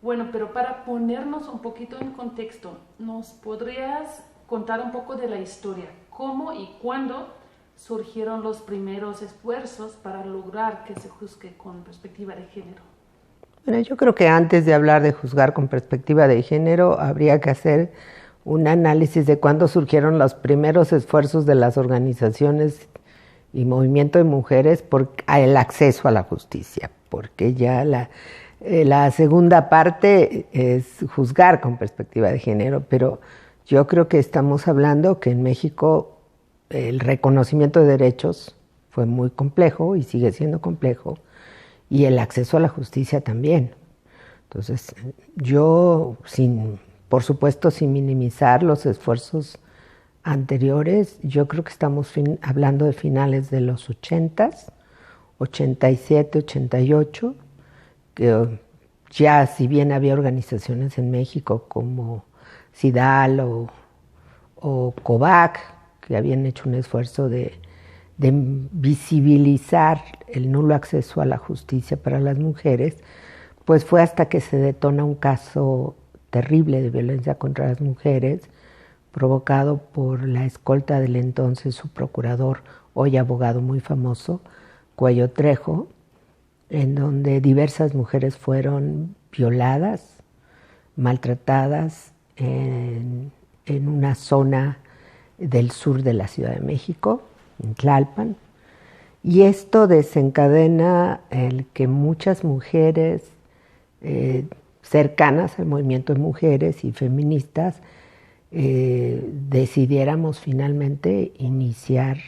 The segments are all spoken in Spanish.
Bueno, pero para ponernos un poquito en contexto, ¿nos podrías contar un poco de la historia? ¿Cómo y cuándo surgieron los primeros esfuerzos para lograr que se juzgue con perspectiva de género? Bueno, yo creo que antes de hablar de juzgar con perspectiva de género, habría que hacer un análisis de cuándo surgieron los primeros esfuerzos de las organizaciones y movimiento de mujeres por el acceso a la justicia, porque ya la segunda parte es juzgar con perspectiva de género, pero yo creo que estamos hablando que en México el reconocimiento de derechos fue muy complejo y sigue siendo complejo, y el acceso a la justicia también. Entonces, yo, por supuesto, sin minimizar los esfuerzos anteriores, yo creo que estamos hablando de finales de los 80s, 87, 88, que ya si bien había organizaciones en México como CIDAL o COVAC, que habían hecho un esfuerzo de visibilizar el nulo acceso a la justicia para las mujeres, pues fue hasta que se detona un caso terrible de violencia contra las mujeres, provocado por la escolta del entonces su procurador, hoy abogado muy famoso, Cuello Trejo, en donde diversas mujeres fueron violadas, maltratadas en una zona del sur de la Ciudad de México, en Tlalpan, y esto desencadena el que muchas mujeres cercanas al movimiento de mujeres y feministas decidiéramos finalmente iniciar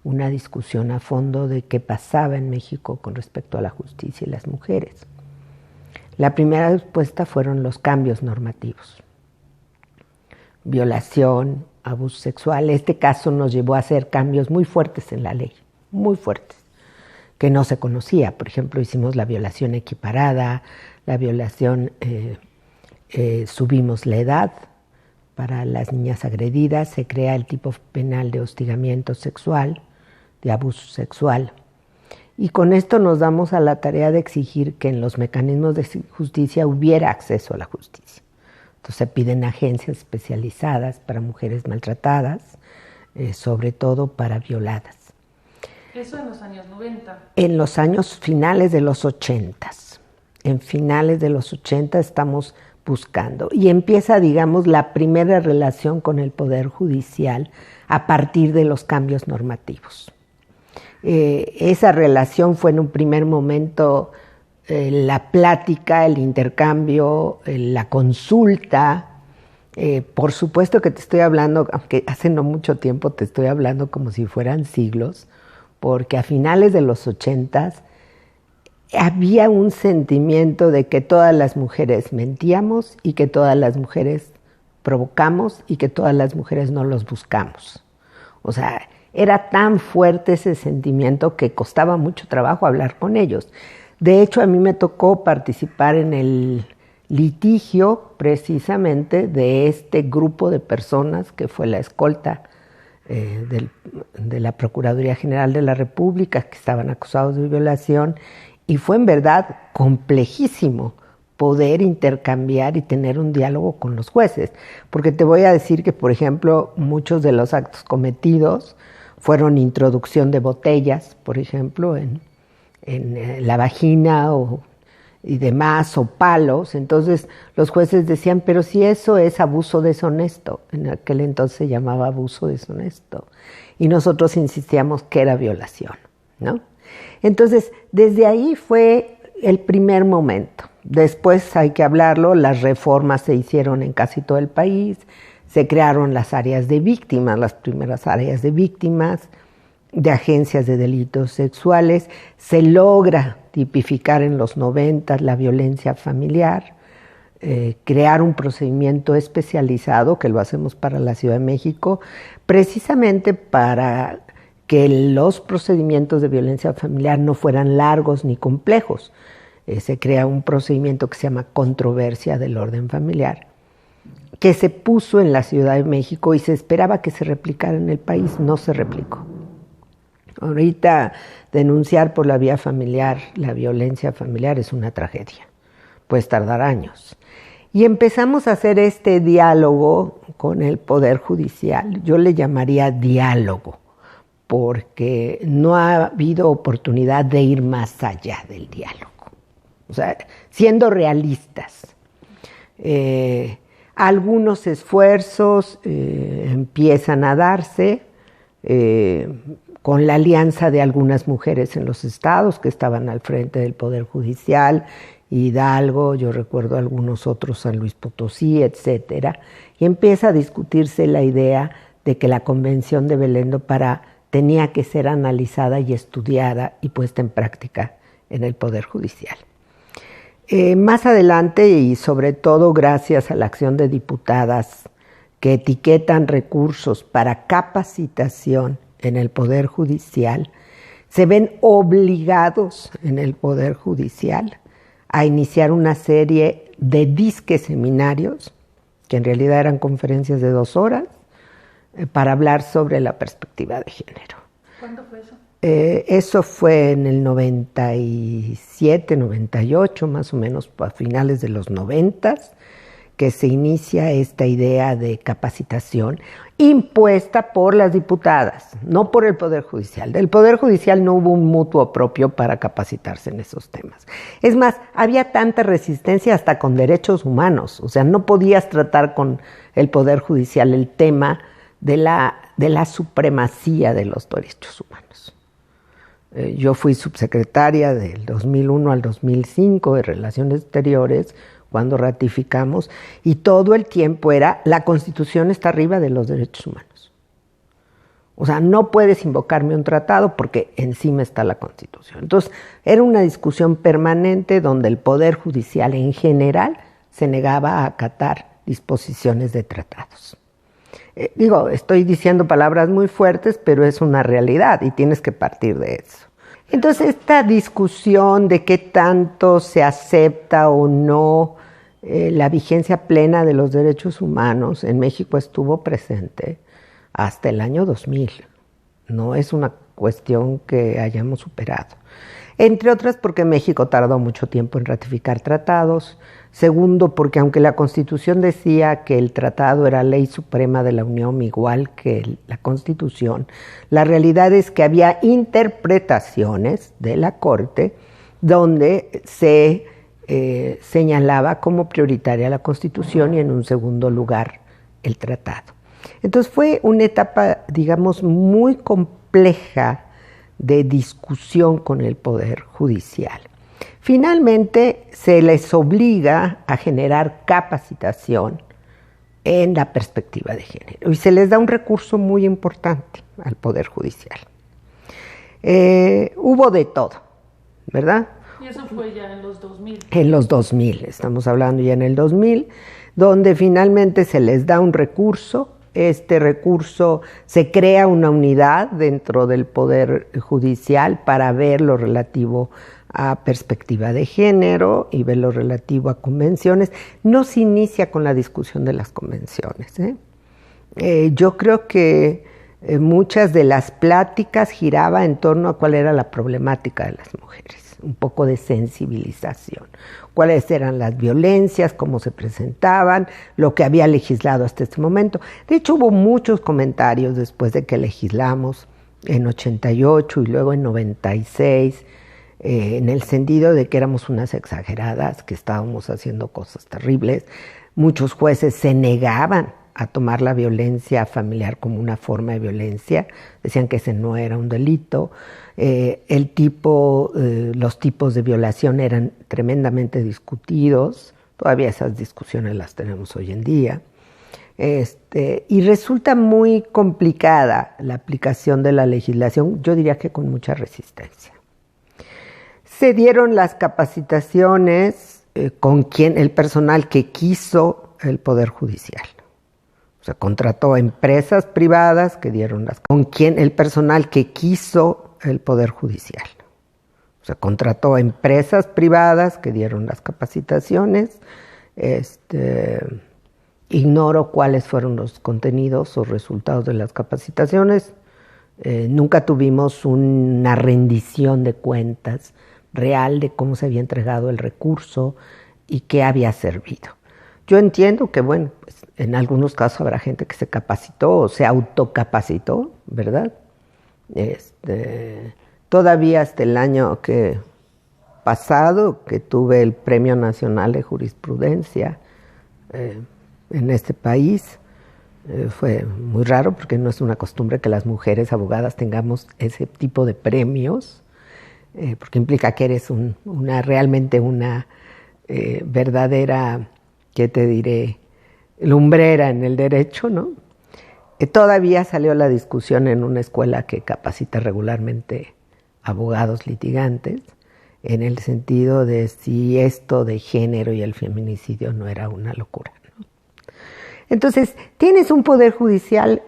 una discusión a fondo de qué pasaba en México con respecto a la justicia y las mujeres. La primera respuesta fueron los cambios normativos. Violación, abuso sexual. Este caso nos llevó a hacer cambios muy fuertes en la ley, muy fuertes, que no se conocía. Por ejemplo, hicimos la violación equiparada, la violación, subimos la edad para las niñas agredidas, se crea el tipo penal de hostigamiento sexual, de abuso sexual. Y con esto nos damos a la tarea de exigir que en los mecanismos de justicia hubiera acceso a la justicia. Entonces se piden agencias especializadas para mujeres maltratadas, sobre todo para violadas. Eso en los años 90. En los años finales de los 80. En finales de los 80 estamos buscando. Y empieza, digamos, la primera relación con el Poder Judicial a partir de los cambios normativos. Esa relación fue en un primer momento la plática, el intercambio, la consulta. Por supuesto que te estoy hablando, aunque hace no mucho tiempo te estoy hablando como si fueran siglos, porque a finales de los 80 había un sentimiento de que todas las mujeres mentíamos y que todas las mujeres provocamos y que todas las mujeres no los buscamos. O sea, era tan fuerte ese sentimiento que costaba mucho trabajo hablar con ellos. De hecho, a mí me tocó participar en el litigio precisamente de este grupo de personas que fue la escolta de la Procuraduría General de la República, que estaban acusados de violación, y fue en verdad complejísimo poder intercambiar y tener un diálogo con los jueces, porque te voy a decir que, por ejemplo, muchos de los actos cometidos fueron introducción de botellas, por ejemplo, en la vagina y demás, o palos. Entonces los jueces decían, pero si eso es abuso deshonesto, en aquel entonces se llamaba abuso deshonesto, y nosotros insistíamos que era violación, ¿no? Entonces, desde ahí fue el primer momento. Después hay que hablarlo, las reformas se hicieron en casi todo el país, se crearon las áreas de víctimas, las primeras áreas de víctimas, de agencias de delitos sexuales, se logra tipificar en los 90 la violencia familiar, crear un procedimiento especializado, que lo hacemos para la Ciudad de México, precisamente para que los procedimientos de violencia familiar no fueran largos ni complejos. Se crea un procedimiento que se llama controversia del orden familiar, que se puso en la Ciudad de México y se esperaba que se replicara en el país, no se replicó. Ahorita denunciar por la vía familiar la violencia familiar es una tragedia, puedes tardar años. Y empezamos a hacer este diálogo con el Poder Judicial. Yo le llamaría diálogo, porque no ha habido oportunidad de ir más allá del diálogo. O sea, siendo realistas. Algunos esfuerzos empiezan a darse con la alianza de algunas mujeres en los estados que estaban al frente del Poder Judicial, Hidalgo, yo recuerdo algunos otros, San Luis Potosí, etcétera, y empieza a discutirse la idea de que la Convención de Belén do Pará tenía que ser analizada y estudiada y puesta en práctica en el Poder Judicial. Más adelante, y sobre todo gracias a la acción de diputadas que etiquetan recursos para capacitación en el Poder Judicial, se ven obligados en el Poder Judicial a iniciar una serie de disque seminarios, que en realidad eran conferencias de 2 horas, para hablar sobre la perspectiva de género. ¿Cuándo fue eso? Eso fue en el 97, 98, más o menos a finales de los 90, que se inicia esta idea de capacitación impuesta por las diputadas, no por el Poder Judicial. Del Poder Judicial no hubo un mutuo propio para capacitarse en esos temas. Es más, había tanta resistencia hasta con derechos humanos, o sea, no podías tratar con el Poder Judicial el tema de la supremacía de los derechos humanos. Yo fui subsecretaria del 2001 al 2005 de Relaciones Exteriores, cuando ratificamos, y todo el tiempo era, la Constitución está arriba de los derechos humanos. O sea, no puedes invocarme un tratado porque encima está la Constitución. Entonces, era una discusión permanente donde el Poder Judicial en general se negaba a acatar disposiciones de tratados. Estoy diciendo palabras muy fuertes, pero es una realidad y tienes que partir de eso. Entonces, esta discusión de qué tanto se acepta o no la vigencia plena de los derechos humanos en México estuvo presente hasta el año 2000. No es una cuestión que hayamos superado. Entre otras porque México tardó mucho tiempo en ratificar tratados. Segundo, porque aunque la Constitución decía que el tratado era ley suprema de la Unión igual que la Constitución, la realidad es que había interpretaciones de la Corte donde se señalaba como prioritaria la Constitución y en un segundo lugar el tratado. Entonces fue una etapa, digamos, muy compleja de discusión con el Poder Judicial. Finalmente se les obliga a generar capacitación en la perspectiva de género y se les da un recurso muy importante al Poder Judicial. Hubo de todo, ¿verdad? Y eso fue ya en los 2000. En los 2000, estamos hablando ya en el 2000, donde finalmente se les da un recurso. Este recurso, se crea una unidad dentro del Poder Judicial para ver lo relativo a perspectiva de género y ver lo relativo a convenciones. No se inicia con la discusión de las convenciones. Yo creo que muchas de las pláticas giraban en torno a cuál era la problemática de las mujeres. Un poco de sensibilización, cuáles eran las violencias, cómo se presentaban, lo que había legislado hasta este momento. De hecho, hubo muchos comentarios después de que legislamos en 88 y luego en 96, en el sentido de que éramos unas exageradas, que estábamos haciendo cosas terribles. Muchos jueces se negaban a tomar la violencia familiar como una forma de violencia, decían que ese no era un delito. Los tipos de violación eran tremendamente discutidos, todavía esas discusiones las tenemos hoy en día, y resulta muy complicada la aplicación de la legislación, yo diría que con mucha resistencia. Se dieron las capacitaciones con el personal que quiso el Poder Judicial. O sea, contrató a empresas privadas que dieron el personal que quiso el Poder Judicial. O sea, contrató a empresas privadas que dieron las capacitaciones. Ignoro cuáles fueron los contenidos o resultados de las capacitaciones. Nunca tuvimos una rendición de cuentas real de cómo se había entregado el recurso. y qué había servido. Yo entiendo que, bueno, pues, en algunos casos habrá gente que se capacitó o se autocapacitó, ¿verdad? Todavía hasta el año pasado, que tuve el Premio Nacional de Jurisprudencia en este país, fue muy raro porque no es una costumbre que las mujeres abogadas tengamos ese tipo de premios, porque implica que eres realmente una verdadera, ¿qué te diré?, lumbrera en el derecho, ¿no? Todavía salió la discusión en una escuela que capacita regularmente abogados litigantes, en el sentido de si esto de género y el feminicidio no era una locura, ¿no? Entonces, tienes un poder judicial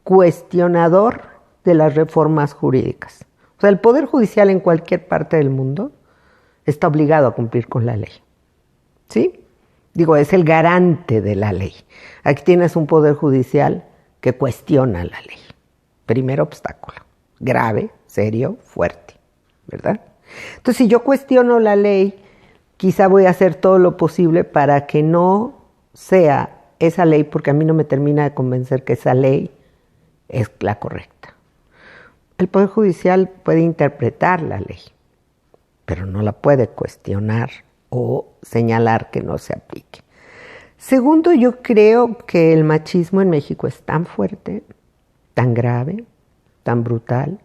cuestionador de las reformas jurídicas. O sea, el poder judicial en cualquier parte del mundo está obligado a cumplir con la ley, ¿sí? Digo, es el garante de la ley. Aquí tienes un poder judicial que cuestiona la ley. Primer obstáculo, grave, serio, fuerte, ¿verdad? Entonces, si yo cuestiono la ley, quizá voy a hacer todo lo posible para que no sea esa ley, porque a mí no me termina de convencer que esa ley es la correcta. El Poder Judicial puede interpretar la ley, pero no la puede cuestionar o señalar que no se aplique. Segundo, yo creo que el machismo en México es tan fuerte, tan grave, tan brutal,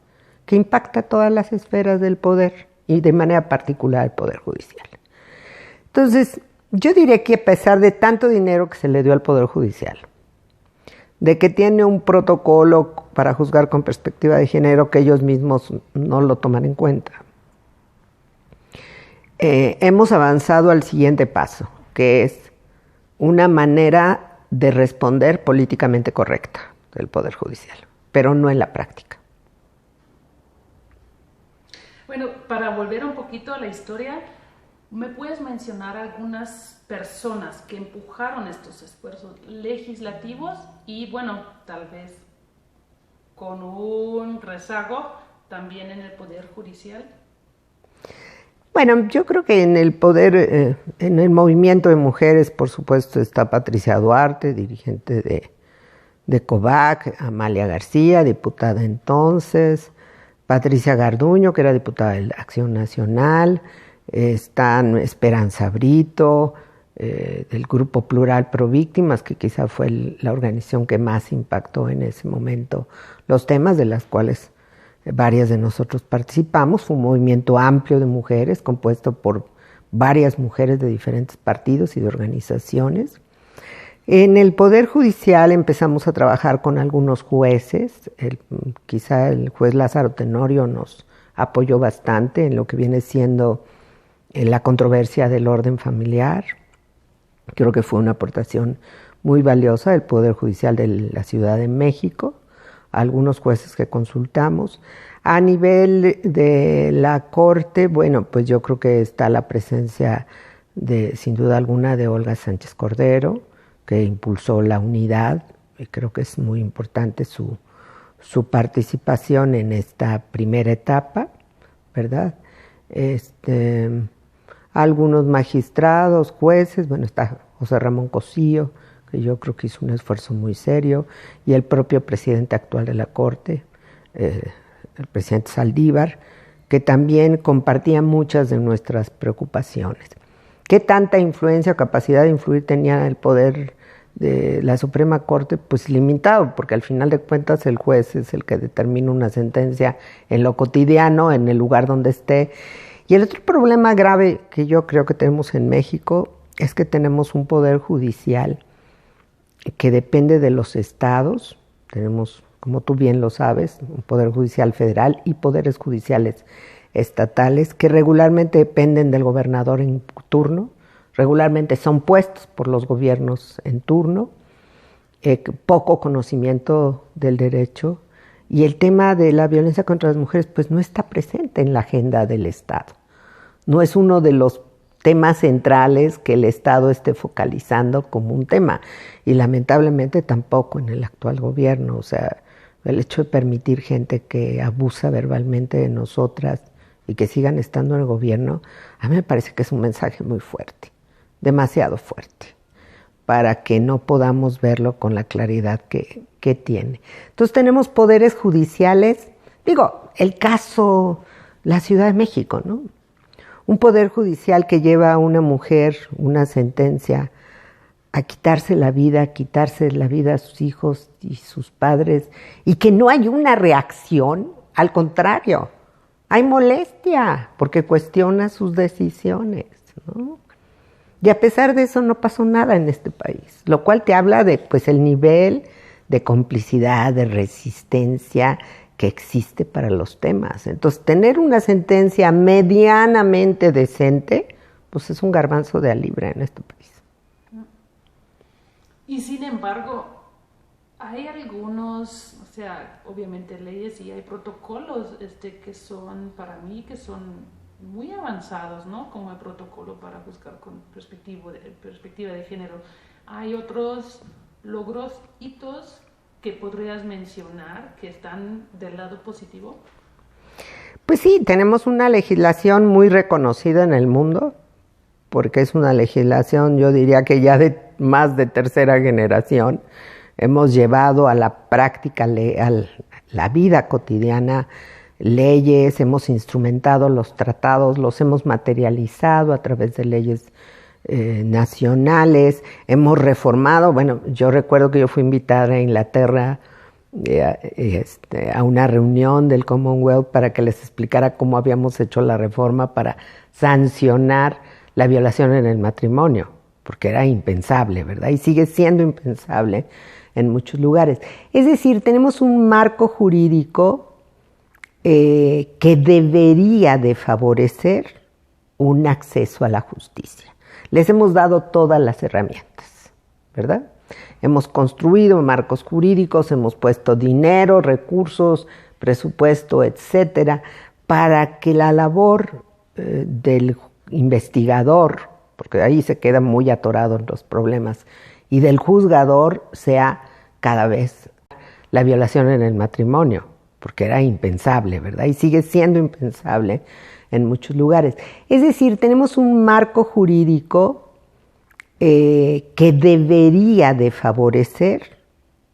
que impacta todas las esferas del poder y de manera particular el Poder Judicial. Entonces, yo diría que a pesar de tanto dinero que se le dio al Poder Judicial, de que tiene un protocolo para juzgar con perspectiva de género que ellos mismos no lo toman en cuenta, hemos avanzado al siguiente paso, que es una manera de responder políticamente correcta del Poder Judicial, pero no en la práctica. Bueno, para volver un poquito a la historia, ¿me puedes mencionar algunas personas que empujaron estos esfuerzos legislativos y, bueno, tal vez con un rezago también en el Poder Judicial? Bueno, yo creo que en el poder, en el movimiento de mujeres, por supuesto, está Patricia Duarte, dirigente de COVAC, Amalia García, diputada entonces, Patricia Garduño, que era diputada de Acción Nacional, están Esperanza Brito, del Grupo Plural Pro Víctimas, que quizá fue la organización que más impactó en ese momento los temas, de las cuales varias de nosotros participamos. Fue un movimiento amplio de mujeres, compuesto por varias mujeres de diferentes partidos y de organizaciones. En el Poder Judicial empezamos a trabajar con algunos jueces. Quizá el juez Lázaro Tenorio nos apoyó bastante en lo que viene siendo la controversia del orden familiar. Creo que fue una aportación muy valiosa del Poder Judicial de la Ciudad de México, algunos jueces que consultamos. A nivel de la Corte, bueno, pues yo creo que está la presencia sin duda alguna, de Olga Sánchez Cordero, que impulsó la unidad, y creo que es muy importante su participación en esta primera etapa, ¿verdad? Algunos magistrados, jueces, bueno, está José Ramón Cosío, que yo creo que hizo un esfuerzo muy serio, y el propio presidente actual de la Corte, el presidente Saldívar, que también compartía muchas de nuestras preocupaciones. ¿Qué tanta influencia o capacidad de influir tenía el poder de la Suprema Corte? Pues limitado, porque al final de cuentas el juez es el que determina una sentencia en lo cotidiano, en el lugar donde esté. Y el otro problema grave que yo creo que tenemos en México es que tenemos un poder judicial que depende de los estados. Tenemos, como tú bien lo sabes, un poder judicial federal y poderes judiciales estatales que regularmente dependen del gobernador en turno, regularmente son puestos por los gobiernos en turno, poco conocimiento del derecho, y el tema de la violencia contra las mujeres pues no está presente en la agenda del Estado. No es uno de los temas centrales que el Estado esté focalizando como un tema, y lamentablemente tampoco en el actual gobierno. O sea, el hecho de permitir gente que abusa verbalmente de nosotras y que sigan estando en el gobierno, a mí me parece que es un mensaje muy fuerte demasiado fuerte para que no podamos verlo con la claridad que tiene. Entonces tenemos poderes judiciales, digo, el caso, la Ciudad de México, ¿no? Un poder judicial que lleva a una mujer una sentencia a quitarse la vida a sus hijos y sus padres, y que no hay una reacción, al contrario, hay molestia porque cuestiona sus decisiones, ¿no? Y a pesar de eso no pasó nada en este país, lo cual te habla de pues el nivel de complicidad, de resistencia que existe para los temas. Entonces, tener una sentencia medianamente decente, pues es un garbanzo de a libre en este país. Y sin embargo, hay algunos, o sea, obviamente leyes y hay protocolos que son, para mí, que son muy avanzados, ¿no? Como el protocolo para juzgar con perspectiva de género. Hay otros logros, hitos que podrías mencionar que están del lado positivo. Pues sí, tenemos una legislación muy reconocida en el mundo, porque es una legislación, yo diría que ya de más de tercera generación. Hemos llevado a la práctica, a la vida cotidiana, leyes, hemos instrumentado los tratados, los hemos materializado a través de leyes nacionales, hemos reformado. Bueno, yo recuerdo que yo fui invitada a Inglaterra a una reunión del Commonwealth para que les explicara cómo habíamos hecho la reforma para sancionar la violación en el matrimonio, porque era impensable, ¿verdad? Y sigue siendo impensable en muchos lugares. Es decir, tenemos un marco jurídico que debería de favorecer un acceso a la justicia. Les hemos dado todas las herramientas, ¿verdad? Hemos construido marcos jurídicos, hemos puesto dinero, recursos, presupuesto, etcétera, para que la labor del investigador, porque ahí se queda muy atorado en los problemas, y del juzgador sea cada vez la violación en el matrimonio, porque era impensable, ¿verdad? Y sigue siendo impensable en muchos lugares. Es decir, tenemos un marco jurídico que debería de favorecer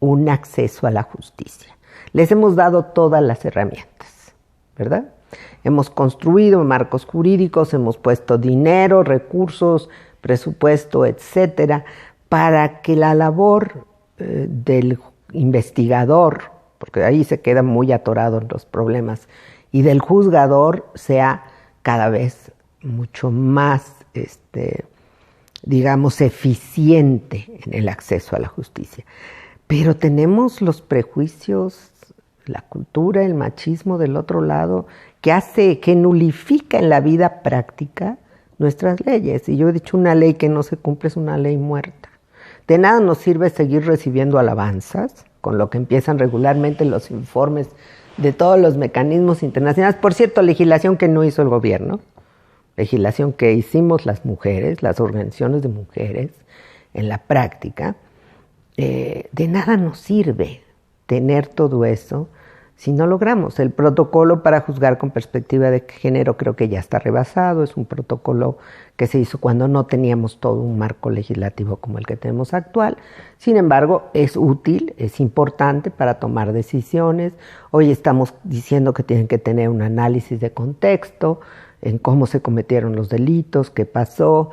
un acceso a la justicia. Les hemos dado todas las herramientas, ¿verdad? Hemos construido marcos jurídicos, hemos puesto dinero, recursos, presupuesto, etcétera, para que la labor del investigador, porque ahí se queda muy atorado en los problemas, y del juzgador sea cada vez mucho más, digamos, eficiente en el acceso a la justicia. Pero tenemos los prejuicios, la cultura, el machismo del otro lado, que nulifica en la vida práctica nuestras leyes. Y yo he dicho, una ley que no se cumple es una ley muerta. De nada nos sirve seguir recibiendo alabanzas, con lo que empiezan regularmente los informes de todos los mecanismos internacionales. Por cierto, legislación que no hizo el gobierno, legislación que hicimos las mujeres, las organizaciones de mujeres, en la práctica. De nada nos sirve tener todo eso si no logramos. El protocolo para juzgar con perspectiva de género creo que ya está rebasado. Es un protocolo que se hizo cuando no teníamos todo un marco legislativo como el que tenemos actual. Sin embargo, es útil, es importante para tomar decisiones. Hoy estamos diciendo que tienen que tener un análisis de contexto en cómo se cometieron los delitos, qué pasó.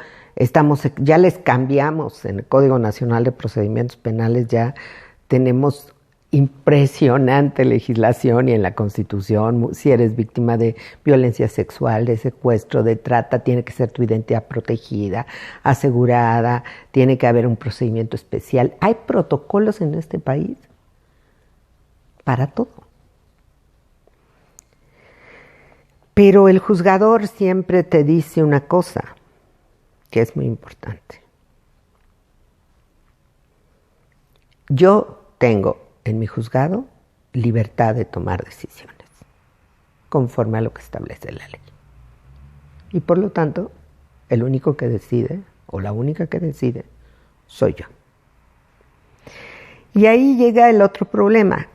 Ya les cambiamos en el Código Nacional de Procedimientos Penales, ya tenemos impresionante legislación, y en la Constitución, si eres víctima de violencia sexual, de secuestro, de trata, tiene que ser tu identidad protegida, asegurada, tiene que haber un procedimiento especial. Hay protocolos en este país para todo. Pero el juzgador siempre te dice una cosa que es muy importante. Yo tengo en mi juzgado libertad de tomar decisiones conforme a lo que establece la ley. Y por lo tanto, el único que decide, o la única que decide, soy yo. Y ahí llega el otro problema.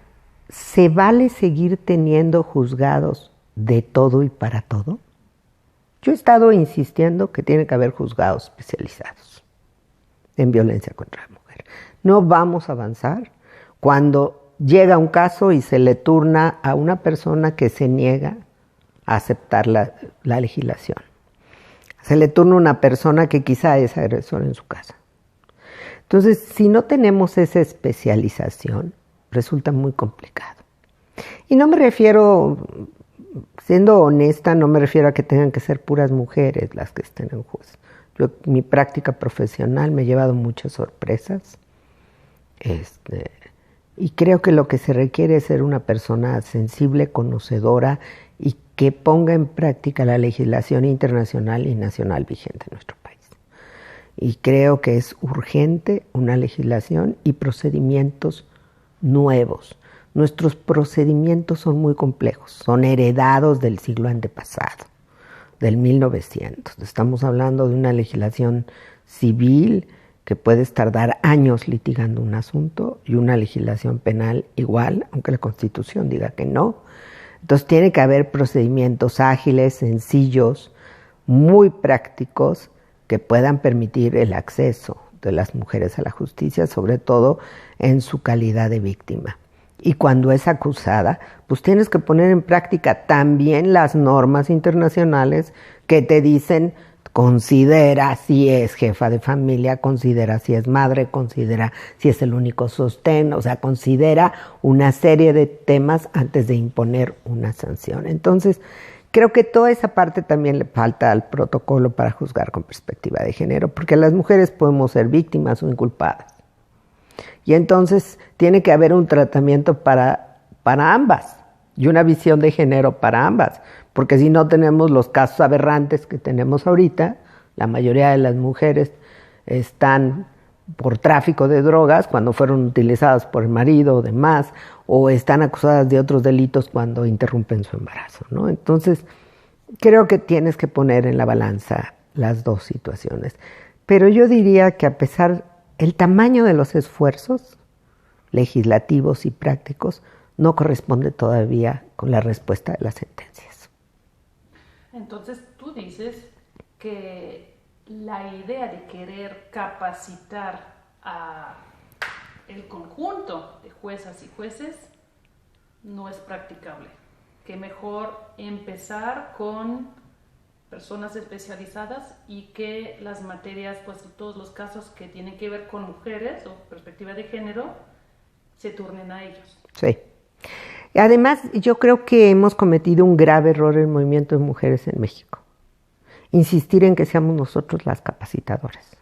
¿Se vale seguir teniendo juzgados de todo y para todo? Yo he estado insistiendo que tiene que haber juzgados especializados. en violencia contra la mujer. No vamos a avanzar cuando llega un caso y se le turna a una persona que se niega a aceptar la legislación. Se le turna a una persona que quizá es agresor en su casa. Entonces, si no tenemos esa especialización, resulta muy complicado. Y no me refiero, siendo honesta, no me refiero a que tengan que ser puras mujeres las que estén en juez. Yo, mi práctica profesional me ha llevado muchas sorpresas. Y creo que lo que se requiere es ser una persona sensible, conocedora y que ponga en práctica la legislación internacional y nacional vigente en nuestro país. Y creo que es urgente una legislación y procedimientos nuevos. Nuestros procedimientos son muy complejos, son heredados del siglo antepasado, del 1900. Estamos hablando de una legislación civil que puedes tardar años litigando un asunto y una legislación penal igual, aunque la Constitución diga que no. Entonces tiene que haber procedimientos ágiles, sencillos, muy prácticos, que puedan permitir el acceso de las mujeres a la justicia, sobre todo en su calidad de víctima. Y cuando es acusada, pues tienes que poner en práctica también las normas internacionales que te dicen: considera si es jefa de familia, considera si es madre, considera si es el único sostén, o sea, considera una serie de temas antes de imponer una sanción. Entonces, creo que toda esa parte también le falta al protocolo para juzgar con perspectiva de género, porque las mujeres podemos ser víctimas o inculpadas. Y entonces tiene que haber un tratamiento para ambas y una visión de género para ambas, porque si no tenemos los casos aberrantes que tenemos ahorita, la mayoría de las mujeres están por tráfico de drogas cuando fueron utilizadas por el marido o demás, o están acusadas de otros delitos cuando interrumpen su embarazo, ¿no? Entonces, creo que tienes que poner en la balanza las dos situaciones. Pero yo diría que a pesar el tamaño de los esfuerzos legislativos y prácticos no corresponde todavía con la respuesta de las sentencias. Entonces, tú dices que la idea de querer capacitar a el conjunto de juezas y jueces no es practicable, que mejor empezar con personas especializadas y que las materias, pues todos los casos que tienen que ver con mujeres o perspectiva de género, se turnen a ellos. Sí. Además, yo creo que hemos cometido un grave error en el movimiento de mujeres en México. Insistir en que seamos nosotros las capacitadoras.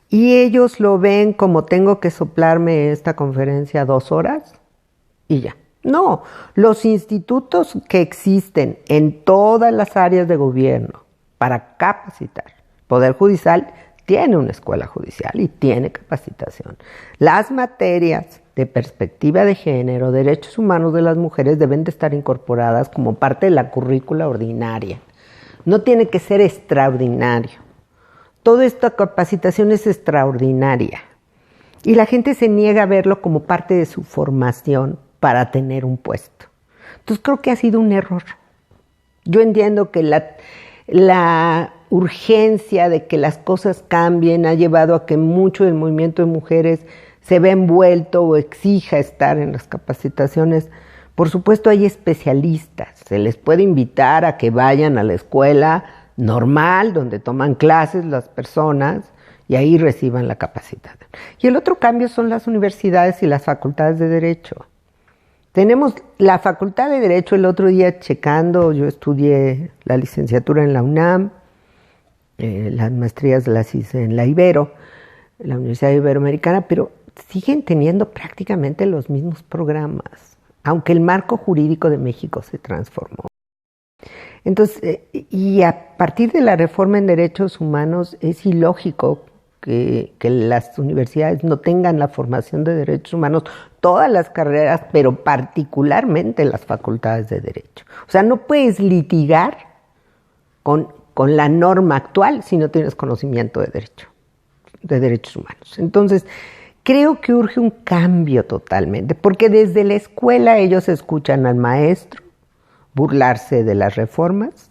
Y ellos lo ven como: tengo que soplarme esta conferencia 2 horas y ya. No, los institutos que existen en todas las áreas de gobierno para capacitar, Poder Judicial tiene una escuela judicial y tiene capacitación. Las materias de perspectiva de género, derechos humanos de las mujeres deben de estar incorporadas como parte de la currícula ordinaria. No tiene que ser extraordinario. Toda esta capacitación es extraordinaria y la gente se niega a verlo como parte de su formación para tener un puesto. Entonces creo que ha sido un error. Yo entiendo que la urgencia de que las cosas cambien ha llevado a que mucho del movimiento de mujeres se vea envuelto o exija estar en las capacitaciones. Por supuesto, hay especialistas, se les puede invitar a que vayan a la escuela normal, donde toman clases las personas, y ahí reciban la capacitación. Y el otro cambio son las universidades y las facultades de Derecho. Tenemos la Facultad de Derecho, el otro día checando, yo estudié la licenciatura en la UNAM, las maestrías las hice en la Ibero, la Universidad Iberoamericana, pero siguen teniendo prácticamente los mismos programas, aunque el marco jurídico de México se transformó. Entonces, y a partir de la reforma en derechos humanos es ilógico que las universidades no tengan la formación de derechos humanos, todas las carreras, pero particularmente las facultades de derecho. O sea, no puedes litigar con la norma actual si no tienes conocimiento de derecho, de derechos humanos. Entonces, creo que urge un cambio totalmente, porque desde la escuela ellos escuchan al maestro burlarse de las reformas,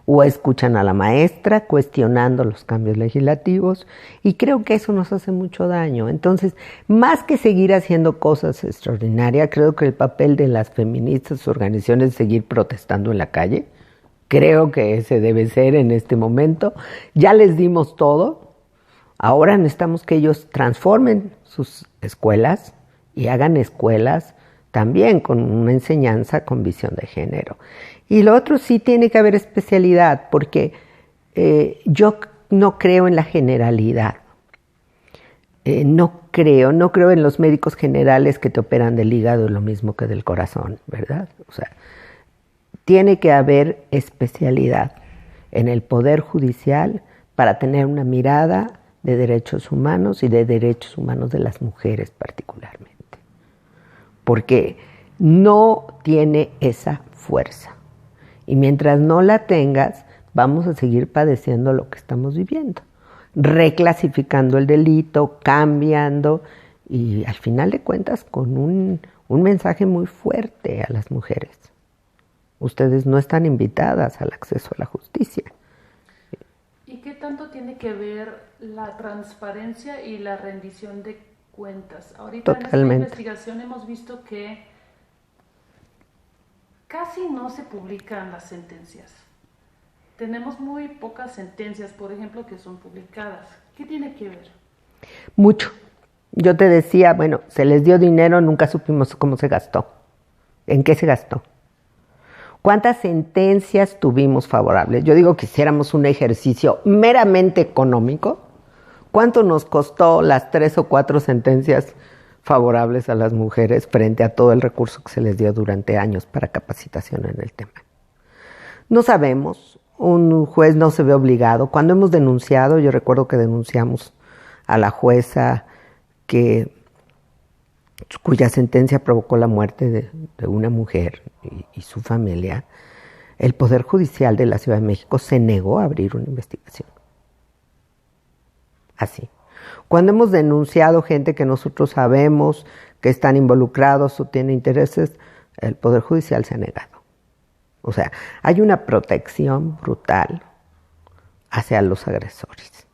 o escuchan a la maestra cuestionando los cambios legislativos, y creo que eso nos hace mucho daño. Entonces, más que seguir haciendo cosas extraordinarias, creo que el papel de las feministas, organizaciones, es seguir protestando en la calle. Creo que ese debe ser en este momento. Ya les dimos todo, ahora necesitamos que ellos transformen sus escuelas y hagan escuelas también con una enseñanza con visión de género. Y lo otro, sí tiene que haber especialidad, porque yo no creo en la generalidad. No creo en los médicos generales que te operan del hígado lo mismo que del corazón, ¿verdad? O sea, tiene que haber especialidad en el Poder Judicial para tener una mirada de derechos humanos y de derechos humanos de las mujeres particularmente. Porque no tiene esa fuerza. Y mientras no la tengas, vamos a seguir padeciendo lo que estamos viviendo. Reclasificando el delito, cambiando, y al final de cuentas con un mensaje muy fuerte a las mujeres. Ustedes no están invitadas al acceso a la justicia. ¿Y qué tanto tiene que ver la transparencia y la rendición de cuentas? Ahorita Totalmente. En esta investigación hemos visto que casi no se publican las sentencias. Tenemos muy pocas sentencias, por ejemplo, que son publicadas. ¿Qué tiene que ver? Mucho. Yo te decía, bueno, se les dio dinero, nunca supimos cómo se gastó. ¿En qué se gastó? ¿Cuántas sentencias tuvimos favorables? Yo digo que hiciéramos un ejercicio meramente económico. ¿Cuánto nos costó las 3 o 4 sentencias favorables a las mujeres frente a todo el recurso que se les dio durante años para capacitación en el tema? No sabemos, un juez no se ve obligado. Cuando hemos denunciado, yo recuerdo que denunciamos a la jueza cuya sentencia provocó la muerte de una mujer y su familia, el Poder Judicial de la Ciudad de México se negó a abrir una investigación. Así. Cuando hemos denunciado gente que nosotros sabemos que están involucrados o tienen intereses, el Poder Judicial se ha negado. O sea, hay una protección brutal hacia los agresores.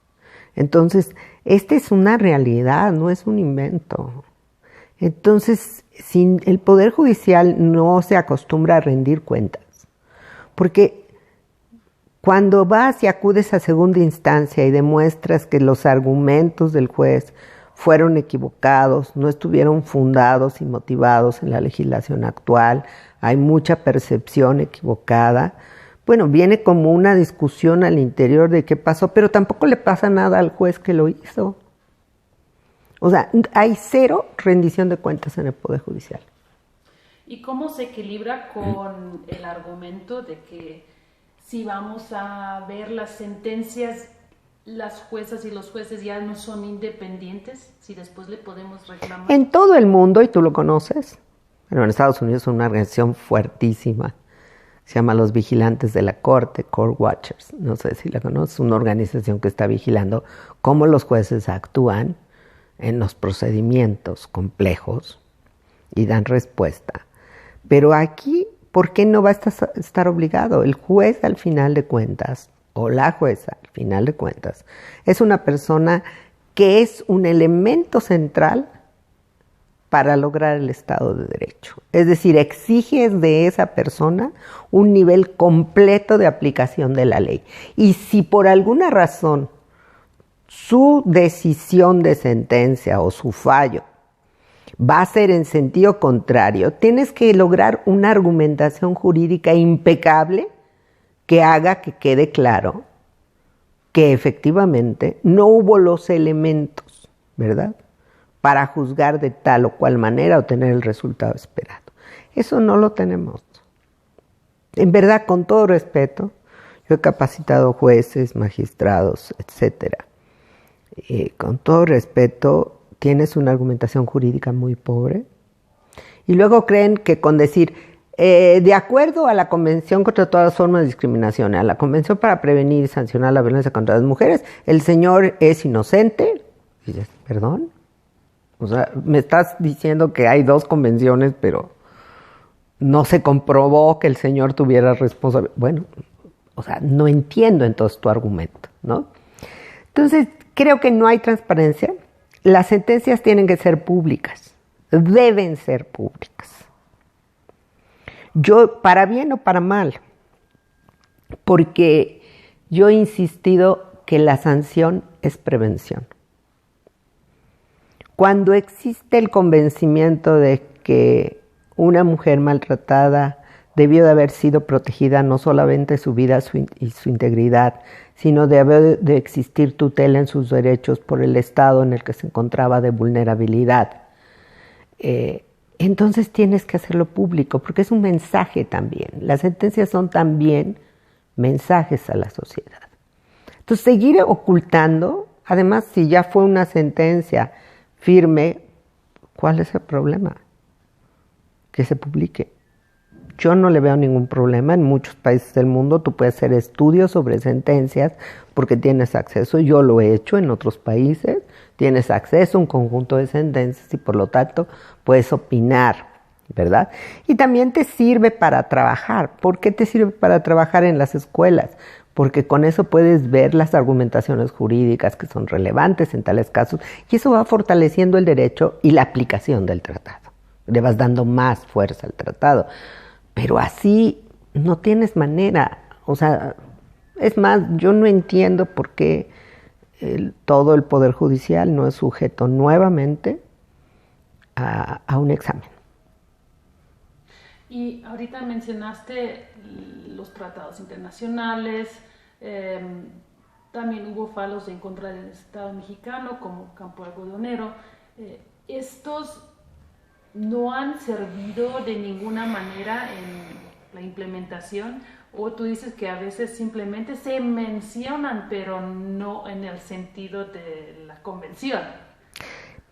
Entonces, esta es una realidad, no es un invento. Entonces, si el Poder Judicial no se acostumbra a rendir cuentas, porque cuando vas y acudes a segunda instancia y demuestras que los argumentos del juez fueron equivocados, no estuvieron fundados y motivados en la legislación actual, hay mucha percepción equivocada, bueno, viene como una discusión al interior de qué pasó, pero tampoco le pasa nada al juez que lo hizo. O sea, hay cero rendición de cuentas en el Poder Judicial. ¿Y cómo se equilibra con el argumento de que si vamos a ver las sentencias, las juezas y los jueces ya no son independientes? Si después le podemos reclamar. En todo el mundo, y tú lo conoces, pero en Estados Unidos es una organización fuertísima, se llama los Vigilantes de la Corte, Court Watchers, no sé si la conoces, una organización que está vigilando cómo los jueces actúan en los procedimientos complejos y dan respuesta. Pero aquí, ¿por qué no va a estar obligado? El juez, al final de cuentas, o la jueza, al final de cuentas, es una persona que es un elemento central para lograr el Estado de Derecho. Es decir, exiges de esa persona un nivel completo de aplicación de la ley. Y si por alguna razón su decisión de sentencia o su fallo va a ser en sentido contrario, tienes que lograr una argumentación jurídica impecable que haga que quede claro que efectivamente no hubo los elementos, ¿verdad?, para juzgar de tal o cual manera o tener el resultado esperado. Eso no lo tenemos. En verdad, con todo respeto, yo he capacitado jueces, magistrados, etcétera. Con todo respeto, tienes una argumentación jurídica muy pobre y luego creen que con decir de acuerdo a la Convención contra todas las formas de discriminación, a la Convención para prevenir y sancionar la violencia contra las mujeres, el señor es inocente. Y dices, ¿perdón? O sea, me estás diciendo que hay 2 convenciones, pero no se comprobó que el señor tuviera responsabilidad. Bueno, O sea, no entiendo entonces tu argumento, ¿no? Entonces, creo que no hay transparencia. Las sentencias tienen que ser públicas, deben ser públicas. Yo, para bien o para mal, porque yo he insistido que la sanción es prevención. Cuando existe el convencimiento de que una mujer maltratada debió de haber sido protegida no solamente su vida y su integridad, sino de haber de existir tutela en sus derechos por el estado en el que se encontraba de vulnerabilidad, entonces tienes que hacerlo público, porque es un mensaje también. Las sentencias son también mensajes a la sociedad. Entonces, seguir ocultando, además, si ya fue una sentencia firme, ¿cuál es el problema? Que se publique. Yo no le veo ningún problema. En muchos países del mundo tú puedes hacer estudios sobre sentencias porque tienes acceso. Yo lo he hecho en otros países. Tienes acceso a un conjunto de sentencias y por lo tanto puedes opinar, ¿verdad? Y también te sirve para trabajar. ¿Por qué te sirve para trabajar en las escuelas? Porque con eso puedes ver las argumentaciones jurídicas que son relevantes en tales casos y eso va fortaleciendo el derecho y la aplicación del tratado. Le vas dando más fuerza al tratado. Pero así no tienes manera. O sea, es más, yo no entiendo por qué todo el Poder Judicial no es sujeto nuevamente a un examen. Y ahorita mencionaste los tratados internacionales, también hubo falos en contra del Estado mexicano como Campo Algodonero. Estos no han servido de ninguna manera en la implementación, o tú dices que a veces simplemente se mencionan pero no en el sentido de la convención.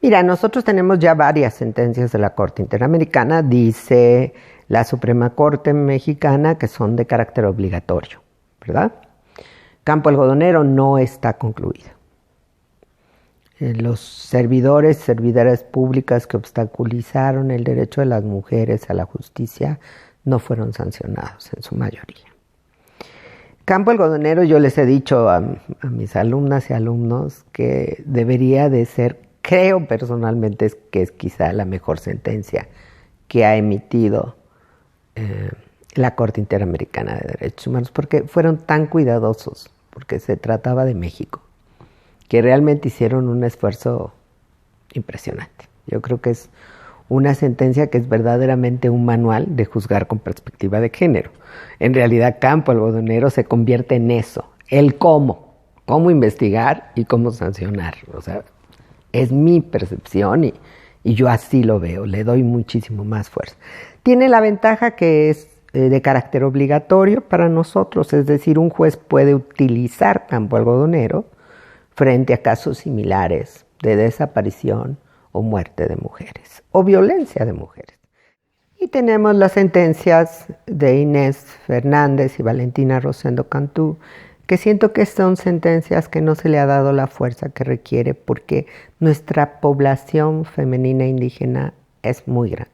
Mira, nosotros tenemos ya varias sentencias de la Corte Interamericana, dice la Suprema Corte Mexicana, que son de carácter obligatorio, ¿verdad? Campo Algodonero no está concluido. Los servidores, servidoras públicas que obstaculizaron el derecho de las mujeres a la justicia no fueron sancionados en su mayoría. Campo Algodonero, yo les he dicho a mis alumnas y alumnos que debería de ser, creo personalmente que es quizá la mejor sentencia que ha emitido la Corte Interamericana de Derechos Humanos, porque fueron tan cuidadosos, porque se trataba de México, que realmente hicieron un esfuerzo impresionante. Yo creo que es una sentencia que es verdaderamente un manual de juzgar con perspectiva de género. En realidad, Campo Algodonero se convierte en eso, el cómo investigar y cómo sancionar. O sea, es mi percepción y yo así lo veo, le doy muchísimo más fuerza. Tiene la ventaja que es de carácter obligatorio para nosotros, es decir, un juez puede utilizar Campo Algodonero frente a casos similares de desaparición o muerte de mujeres o violencia de mujeres. Y tenemos las sentencias de Inés Fernández y Valentina Rosendo Cantú, que siento que son sentencias que no se le ha dado la fuerza que requiere porque nuestra población femenina indígena es muy grande.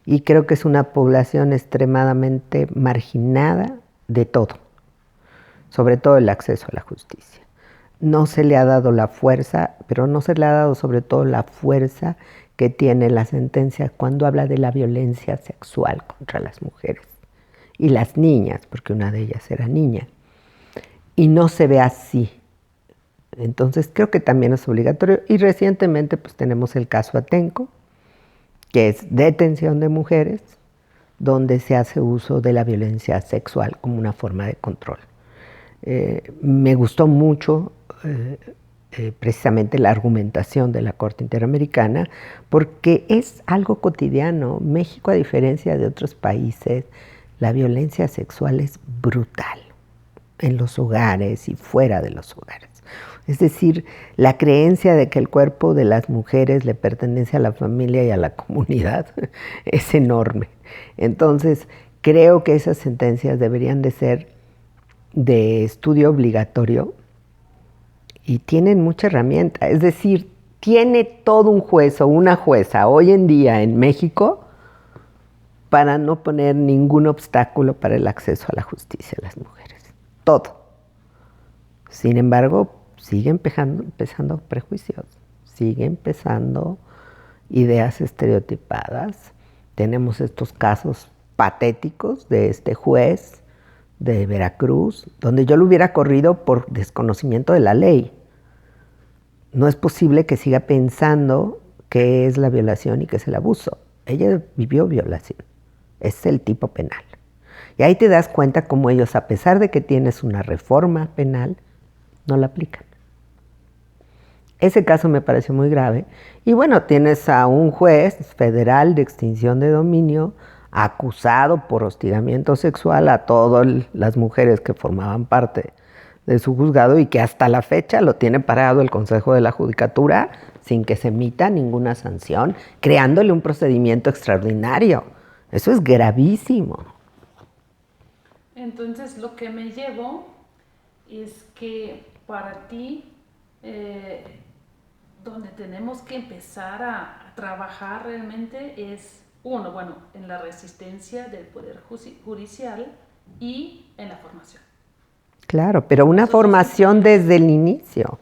Y creo que es una población extremadamente marginada de todo, sobre todo el acceso a la justicia. No se le ha dado la fuerza, pero no se le ha dado sobre todo la fuerza que tiene la sentencia cuando habla de la violencia sexual contra las mujeres y las niñas, porque una de ellas era niña. Y no se ve así. Entonces creo que también es obligatorio. Y recientemente pues tenemos el caso Atenco, que es detención de mujeres, donde se hace uso de la violencia sexual como una forma de control. Me gustó mucho precisamente la argumentación de la Corte Interamericana, porque es algo cotidiano. México, a diferencia de otros países, la violencia sexual es brutal en los hogares y fuera de los hogares. Es decir, la creencia de que el cuerpo de las mujeres le pertenece a la familia y a la comunidad es enorme. Entonces, creo que esas sentencias deberían de ser de estudio obligatorio y tienen mucha herramienta. Es decir, tiene todo un juez o una jueza hoy en día en México para no poner ningún obstáculo para el acceso a la justicia a las mujeres. Todo. Sin embargo, sigue empezando prejuicios, sigue empezando ideas estereotipadas. Tenemos estos casos patéticos de este juez de Veracruz, donde yo lo hubiera corrido por desconocimiento de la ley. No es posible que siga pensando qué es la violación y qué es el abuso. Ella vivió violación. Es el tipo penal. Y ahí te das cuenta cómo ellos, a pesar de que tienes una reforma penal, no la aplican. Ese caso me pareció muy grave. Y bueno, tienes a un juez federal de extinción de dominio acusado por hostigamiento sexual a todas las mujeres que formaban parte de su juzgado y que hasta la fecha lo tiene parado el Consejo de la Judicatura sin que se emita ninguna sanción, creándole un procedimiento extraordinario. Eso es gravísimo. Entonces, lo que me llevo es que para ti, donde tenemos que empezar a trabajar realmente es, uno, bueno, en la resistencia del Poder Judicial y en la formación. Claro, pero una formación desde el inicio.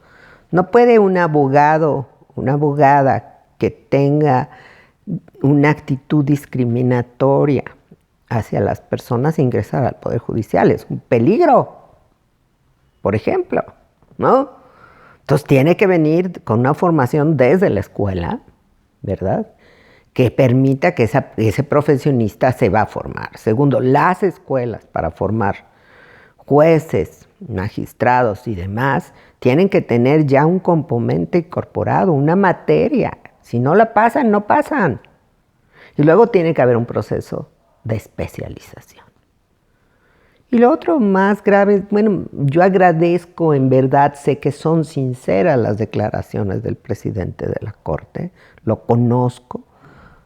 No puede un abogado, una abogada que tenga una actitud discriminatoria hacia las personas ingresar al Poder Judicial. Es un peligro, por ejemplo, ¿no? Entonces tiene que venir con una formación desde la escuela, ¿verdad?, que permita que ese profesionista se va a formar. Segundo, las escuelas para formar jueces, magistrados y demás tienen que tener ya un componente incorporado, una materia. Si no la pasan, no pasan. Y luego tiene que haber un proceso de especialización. Y lo otro más grave, bueno, yo agradezco, en verdad, sé que son sinceras las declaraciones del presidente de la Corte, lo conozco,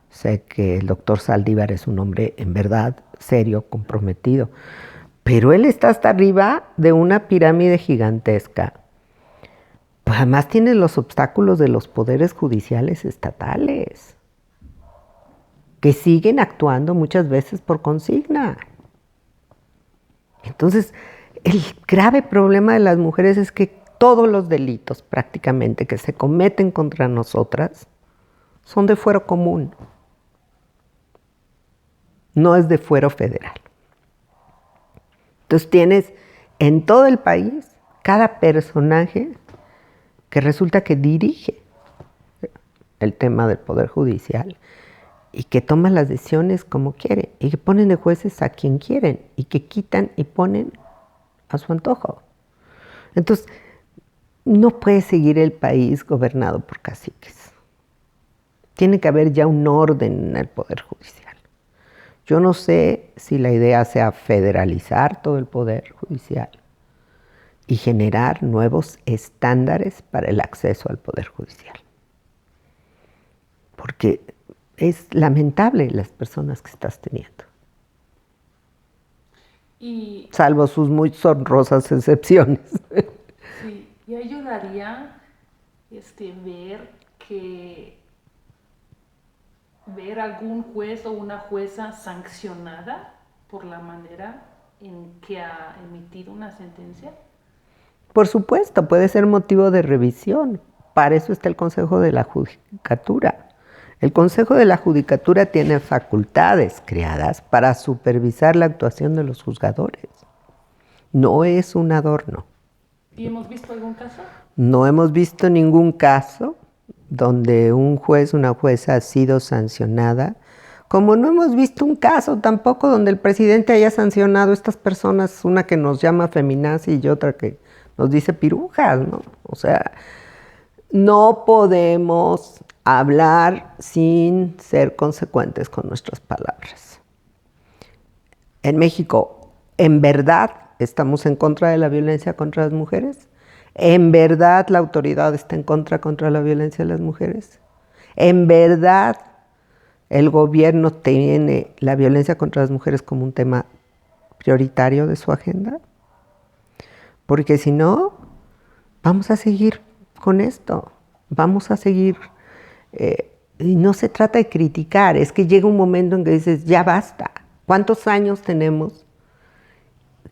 sé que el doctor Saldívar es un hombre en verdad serio, comprometido, pero él está hasta arriba de una pirámide gigantesca. Pues además tiene los obstáculos de los poderes judiciales estatales, que siguen actuando muchas veces por consigna. Entonces, el grave problema de las mujeres es que todos los delitos prácticamente que se cometen contra nosotras son de fuero común, no es de fuero federal. Entonces tienes en todo el país cada personaje que resulta que dirige el tema del Poder Judicial y que toman las decisiones como quieren y que ponen de jueces a quien quieren y que quitan y ponen a su antojo. Entonces, no puede seguir el país gobernado por caciques. Tiene que haber ya un orden en el Poder Judicial. Yo no sé si la idea sea federalizar todo el Poder Judicial y generar nuevos estándares para el acceso al Poder Judicial. Porque es lamentable las personas que estás teniendo. Salvo sus muy honrosas excepciones. Sí, y ayudaría ver algún juez o una jueza sancionada por la manera en que ha emitido una sentencia. Por supuesto, puede ser motivo de revisión. Para eso está el Consejo de la Judicatura. El Consejo de la Judicatura tiene facultades creadas para supervisar la actuación de los juzgadores. No es un adorno. ¿Y hemos visto algún caso? No hemos visto ningún caso donde un juez, una jueza ha sido sancionada, como no hemos visto un caso tampoco donde el presidente haya sancionado a estas personas, una que nos llama feminazi y otra que nos dice pirujas, ¿no? O sea, no podemos hablar sin ser consecuentes con nuestras palabras. En México, ¿en verdad estamos en contra de la violencia contra las mujeres? ¿En verdad la autoridad está en contra la violencia de las mujeres? ¿En verdad el gobierno tiene la violencia contra las mujeres como un tema prioritario de su agenda? Porque si no, vamos a seguir con esto. Vamos a seguir Y no se trata de criticar, es que llega un momento en que dices, ya basta. ¿Cuántos años tenemos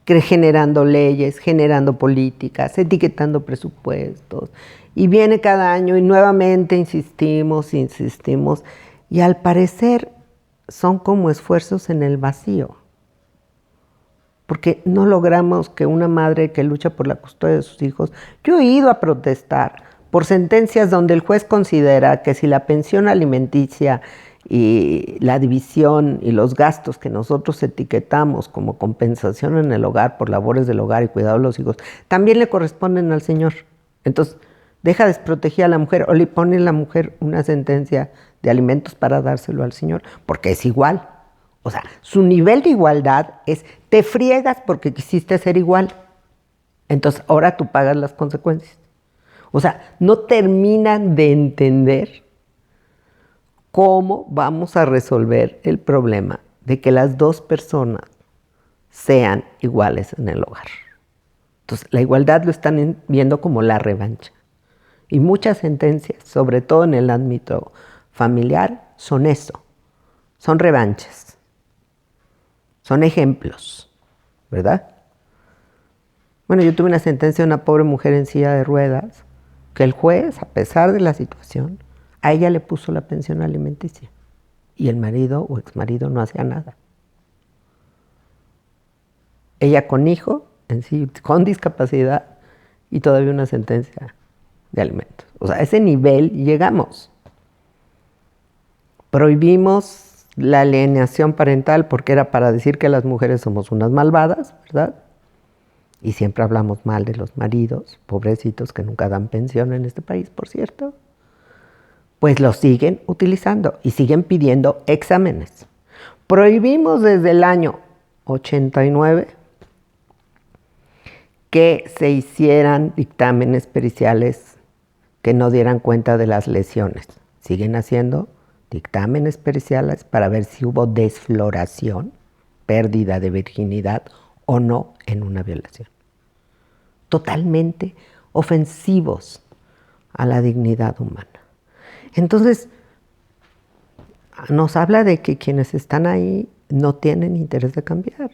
generando leyes, generando políticas, etiquetando presupuestos? Y viene cada año y nuevamente insistimos, y al parecer son como esfuerzos en el vacío, porque no logramos que una madre que lucha por la custodia de sus hijos, yo he ido a protestar por sentencias donde el juez considera que si la pensión alimenticia y la división y los gastos que nosotros etiquetamos como compensación en el hogar por labores del hogar y cuidado de los hijos, también le corresponden al señor. Entonces, deja desprotegida a la mujer o le pone a la mujer una sentencia de alimentos para dárselo al señor, porque es igual. O sea, su nivel de igualdad es, te friegas porque quisiste ser igual. Entonces, ahora tú pagas las consecuencias. O sea, no terminan de entender cómo vamos a resolver el problema de que las dos personas sean iguales en el hogar. Entonces, la igualdad lo están viendo como la revancha. Y muchas sentencias, sobre todo en el ámbito familiar, son eso, son revanchas, son ejemplos, ¿verdad? Bueno, yo tuve una sentencia de una pobre mujer en silla de ruedas, que el juez, a pesar de la situación, a ella le puso la pensión alimenticia y el marido o exmarido no hacía nada. Ella con hijo, en sí, con discapacidad y todavía una sentencia de alimentos. O sea, a ese nivel llegamos. Prohibimos la alienación parental porque era para decir que las mujeres somos unas malvadas, ¿verdad? Y siempre hablamos mal de los maridos, pobrecitos que nunca dan pensión en este país, por cierto. Pues lo siguen utilizando y siguen pidiendo exámenes. Prohibimos desde el año 89 que se hicieran dictámenes periciales que no dieran cuenta de las lesiones. Siguen haciendo dictámenes periciales para ver si hubo desfloración, pérdida de virginidad o no en una violación. Totalmente ofensivos a la dignidad humana. Entonces, nos habla de que quienes están ahí no tienen interés de cambiar.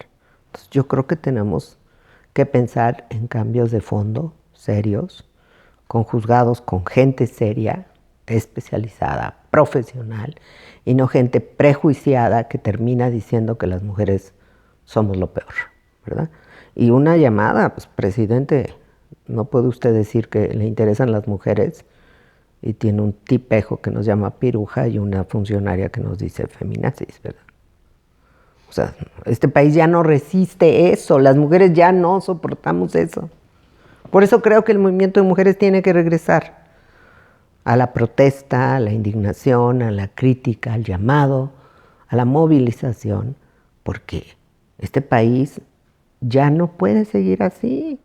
Entonces, yo creo que tenemos que pensar en cambios de fondo serios, con juzgados, con gente seria, especializada, profesional, y no gente prejuiciada que termina diciendo que las mujeres somos lo peor, ¿verdad? Y una llamada, pues, presidente, no puede usted decir que le interesan las mujeres y tiene un tipejo que nos llama piruja y una funcionaria que nos dice feminazis, ¿verdad? O sea, este país ya no resiste eso, las mujeres ya no soportamos eso. Por eso creo que el movimiento de mujeres tiene que regresar a la protesta, a la indignación, a la crítica, al llamado, a la movilización, porque este país ya no puede seguir así.